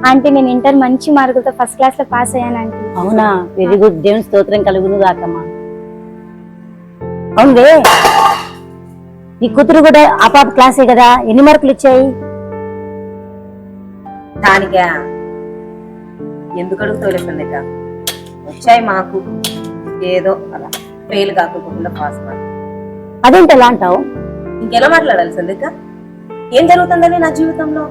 Aunty నేను inter మంచి మార్కులతో ఫస్ట్ క్లాస్ లో పాస్ అయ్యాను ఆంటీ. అవునా, వెరీ గుడ్. దేవుని స్తోత్రం కలుగును గాకమ్మా. అవునువే, నీ కూతురు కూడా ఆ పాప క్లాసే కదా, ఎన్ని మార్కులు వచ్చాయి? దానికా ఎందుకు అడుగుతోలేదండి, వచ్చాయి మాకు ఏదో అలా ఫెయిల్ కాకుండా పాస్ మార్క్. అదేంటి ఎలా అంటావు? ఇంకెలా మాట్లాడాలి సందిక? ఏం జరుగుతుందని నా జీవితంలో?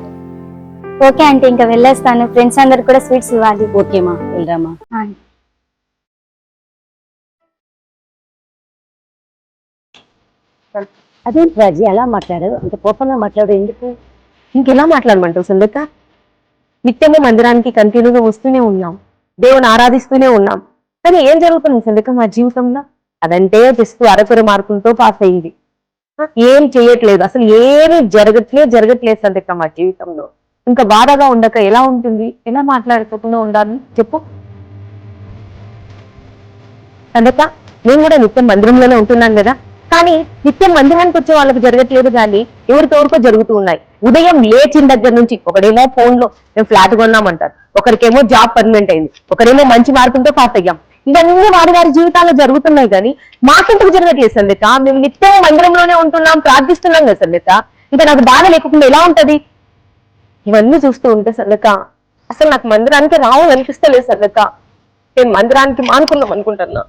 ఓకే ఆంటీ, ఇంకా వెళ్ళేస్తాను. ఫ్రెండ్స్ అందరికి కూడా స్వీట్స్ ఇవ్వాలి. ఓకేమా, వెళ్ళరామా. అదేంటి రాజీ అలా మాట్లాడారు, అంత కోపంగా మాట్లాడు ఎందుకు? ఇంకెలా మాట్లాడమంటావు సందక్క? నిత్యము మందిరానికి కంటిన్యూగా వస్తూనే ఉన్నాం, దేవుని ఆరాధిస్తూనే ఉన్నాం, కానీ ఏం జరుగుతుంది సందక్క మా జీవితంలో? అదంటే జస్ట్ అరకొర మార్కులతో పాస్ అయ్యింది, ఏం చేయట్లేదు, అసలు ఏమీ జరగట్లేదు సందక్క మా జీవితంలో. ఇంకా బాధగా ఉండక ఎలా ఉంటుంది? ఎలా మాట్లాడుకోకుండా ఉండాలి చెప్పు సందక్క? నేను కూడా నిత్యం మందిరంలోనే ఉంటున్నాను కదా, కానీ నిత్యం మందిరానికి వచ్చే వాళ్ళకి జరగట్లేదు, కానీ ఎవరికెవరికో జరుగుతూ ఉన్నాయి. ఉదయం లేచిన దగ్గర నుంచి ఒకడేమో ఫోన్ లో మేము ఫ్లాట్ కొన్నామంటారు, ఒకరికేమో జాబ్ పర్మనెంట్ అయింది, ఒకరేమో మంచి మార్కులతో పాస్ అయ్యాం. ఇవన్నీ వారి జీవితాల్లో జరుగుతున్నాయి, కానీ మాకెందుకు జరగట్లేదు సందిత? మేము నిత్యం మందిరంలోనే ఉంటున్నాం, ప్రార్థిస్తున్నాం కదా సందిత, ఇంకా నాకు బాధ లేకుండా ఎలా ఉంటది? ఇవన్నీ చూస్తూ ఉంటే సందిక అసలు నాకు మందిరానికి రావాలనిపిస్తలేదు సందిక. నేను మందిరానికి మానుకున్నాం అనుకుంటున్నా.